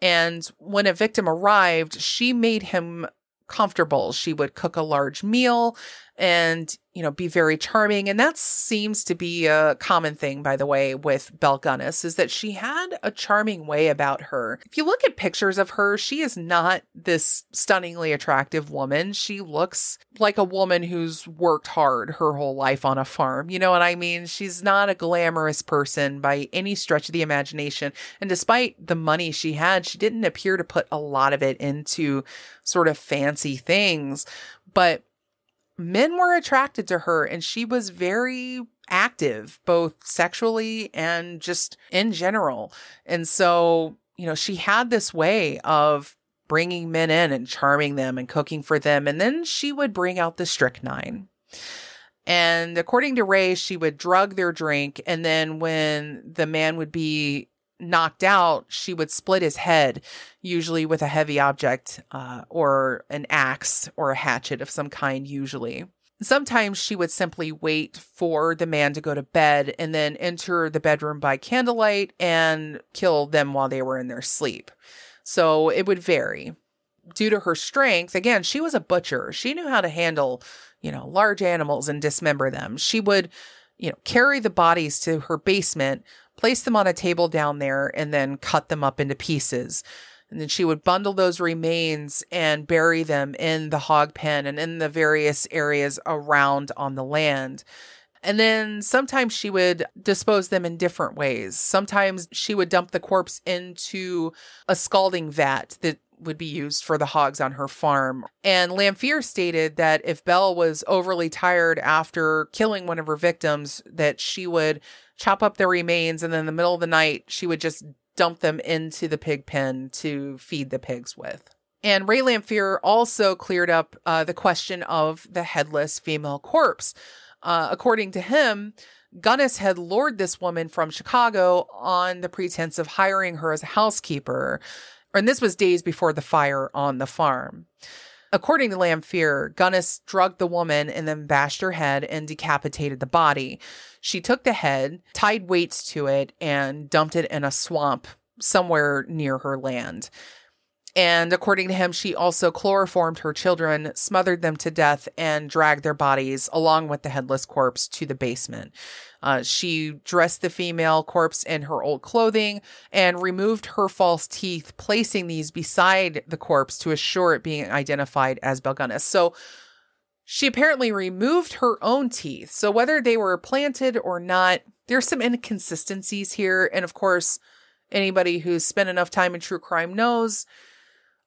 Speaker 1: And when a victim arrived, she made him comfortable. She would cook a large meal, and, be very charming. And that seems to be a common thing, by the way, with Belle Gunness, is that she had a charming way about her. If you look at pictures of her, she is not this stunningly attractive woman. She looks like a woman who's worked hard her whole life on a farm. You know what I mean? She's not a glamorous person by any stretch of the imagination. And despite the money she had, she didn't appear to put a lot of it into sort of fancy things. But men were attracted to her, and she was very active, both sexually and just in general. And so, she had this way of bringing men in and charming them and cooking for them. And then she would bring out the strychnine. And according to Ray, she would drug their drink. And then when the man would be knocked out, she would split his head, usually with a heavy object, or an axe or a hatchet of some kind, usually. Sometimes she would simply wait for the man to go to bed and then enter the bedroom by candlelight and kill them while they were in their sleep. So it would vary. Due to her strength, again, she was a butcher. She knew how to handle, large animals and dismember them. She would, carry the bodies to her basement, place them on a table down there, and then cut them up into pieces. And then she would bundle those remains and bury them in the hog pen and in the various areas around on the land. And then sometimes she would dispose them in different ways. Sometimes she would dump the corpse into a scalding vat that would be used for the hogs on her farm. And Lamphere stated that if Belle was overly tired after killing one of her victims, that she would chop up the remains, and then in the middle of the night, she would just dump them into the pig pen to feed the pigs with. And Ray Lamphere also cleared up the question of the headless female corpse. According to him, Gunness had lured this woman from Chicago on the pretense of hiring her as a housekeeper. And this was days before the fire on the farm. According to Lamphere, Gunness drugged the woman and then bashed her head and decapitated the body. She took the head, tied weights to it, and dumped it in a swamp somewhere near her land. And according to him, she also chloroformed her children, smothered them to death, and dragged their bodies along with the headless corpse to the basement. She dressed the female corpse in her old clothing and removed her false teeth, placing these beside the corpse to assure it being identified as Belle Gunness. So she apparently removed her own teeth. So whether they were planted or not, there's some inconsistencies here. And of course, anybody who's spent enough time in true crime knows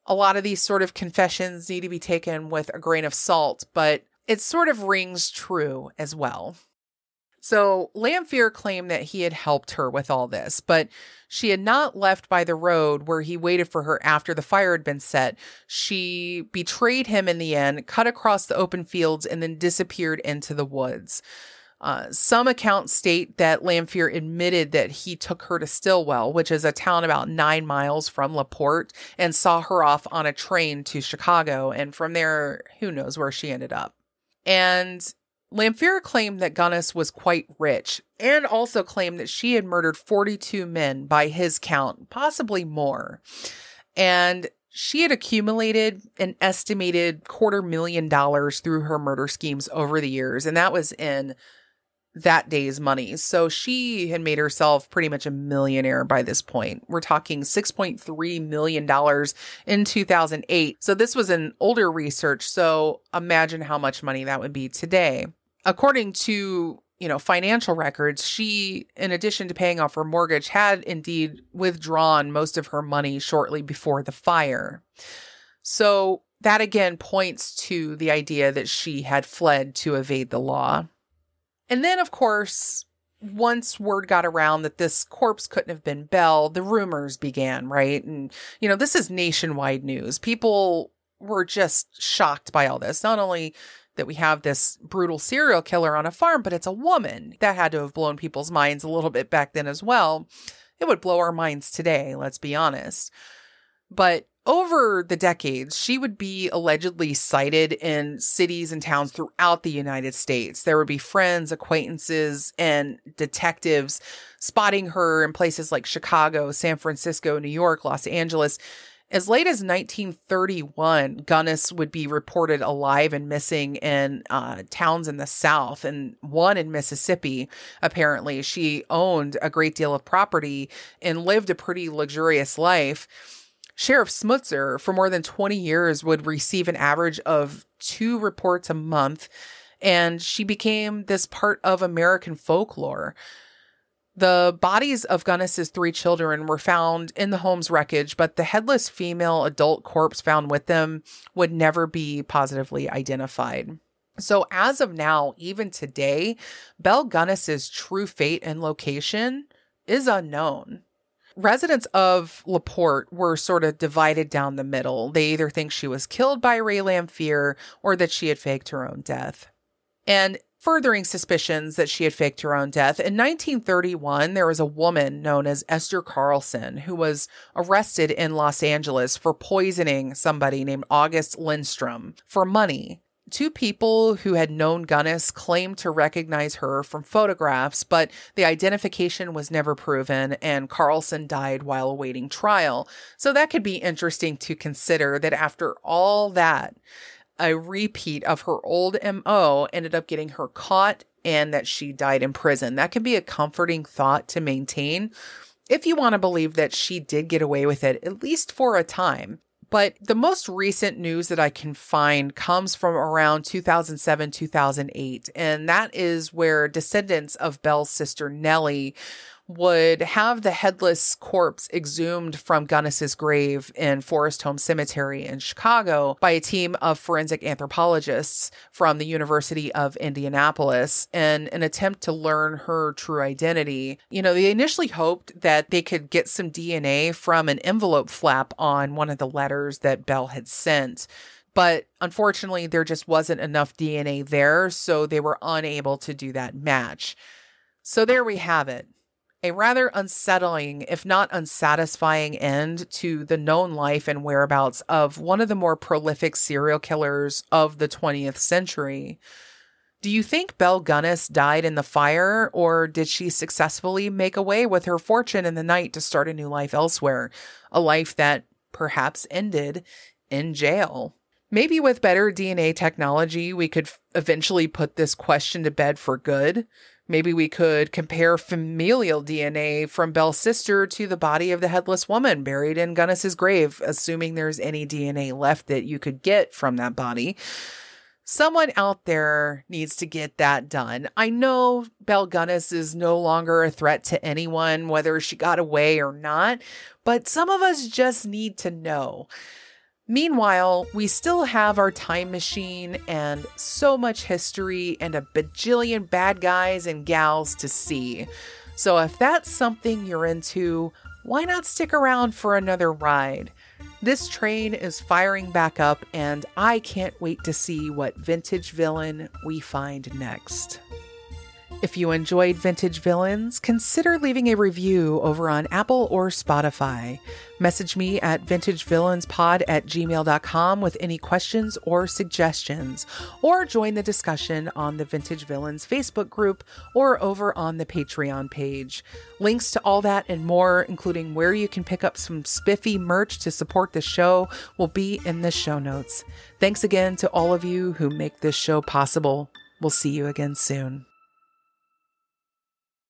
Speaker 1: a lot of these sort of confessions need to be taken with a grain of salt, but it sort of rings true as well. So Lamphere claimed that he had helped her with all this, but she had not left by the road where he waited for her after the fire had been set. She betrayed him in the end, cut across the open fields, and then disappeared into the woods. Some accounts state that Lamphere admitted that he took her to Stillwell, which is a town about 9 miles from LaPorte, and saw her off on a train to Chicago. And from there, who knows where she ended up. And Lamphere claimed that Gunness was quite rich, and also claimed that she had murdered 42 men by his count, possibly more. And she had accumulated an estimated $250,000 through her murder schemes over the years, and that was in that day's money. So she had made herself pretty much a millionaire by this point. We're talking $6.3 million in 2008. So this was an older research. So imagine how much money that would be today. According to, financial records, she, in addition to paying off her mortgage, had indeed withdrawn most of her money shortly before the fire. So that again points to the idea that she had fled to evade the law. And then, of course, once word got around that this corpse couldn't have been Belle, the rumors began, right? And, this is nationwide news. People were just shocked by all this. Not only that we have this brutal serial killer on a farm, but it's a woman. That had to have blown people's minds a little bit back then as well. It would blow our minds today, let's be honest. But over the decades, she would be allegedly sighted in cities and towns throughout the United States. There would be friends, acquaintances, and detectives spotting her in places like Chicago, San Francisco, New York, Los Angeles. As late as 1931, Gunness would be reported alive and missing in towns in the South, and one in Mississippi. Apparently, she owned a great deal of property and lived a pretty luxurious life. Sheriff Smutzer, for more than 20 years, would receive an average of 2 reports a month, and she became this part of American folklore. The bodies of Gunness's 3 children were found in the home's wreckage, but the headless female adult corpse found with them would never be positively identified. So as of now, even today, Belle Gunness's true fate and location is unknown. Residents of LaPorte were sort of divided down the middle. They either think she was killed by Ray Lamphere or that she had faked her own death. And furthering suspicions that she had faked her own death, in 1931, there was a woman known as Esther Carlson who was arrested in Los Angeles for poisoning somebody named August Lindstrom for money. 2 people who had known Gunness claimed to recognize her from photographs, but the identification was never proven, and Carlson died while awaiting trial. So that could be interesting to consider, that after all that, a repeat of her old MO ended up getting her caught and that she died in prison. That can be a comforting thought to maintain if you want to believe that she did get away with it, at least for a time. But the most recent news that I can find comes from around 2007, 2008. And that is where descendants of Belle's sister Nellie would have the headless corpse exhumed from Gunness's grave in Forest Home Cemetery in Chicago by a team of forensic anthropologists from the University of Indianapolis in an attempt to learn her true identity. You know, they initially hoped that they could get some DNA from an envelope flap on one of the letters that Belle had sent. But unfortunately, there just wasn't enough DNA there, so they were unable to do that match. So there we have it. A rather unsettling, if not unsatisfying end to the known life and whereabouts of one of the more prolific serial killers of the 20th century. Do you think Belle Gunness died in the fire, or did she successfully make away with her fortune in the night to start a new life elsewhere? A life that perhaps ended in jail. Maybe with better DNA technology, we could eventually put this question to bed for good. Maybe we could compare familial DNA from Belle's sister to the body of the headless woman buried in Gunness's grave, assuming there's any DNA left that you could get from that body. Someone out there needs to get that done. I know Belle Gunness is no longer a threat to anyone, whether she got away or not, but some of us just need to know. Meanwhile, we still have our time machine and so much history and a bajillion bad guys and gals to see. So if that's something you're into, why not stick around for another ride? This train is firing back up, and I can't wait to see what vintage villain we find next. If you enjoyed Vintage Villains, consider leaving a review over on Apple or Spotify. Message me at vintagevillainspod@gmail.com with any questions or suggestions, or join the discussion on the Vintage Villains Facebook group or over on the Patreon page. Links to all that and more, including where you can pick up some spiffy merch to support the show, will be in the show notes. Thanks again to all of you who make this show possible. We'll see you again soon.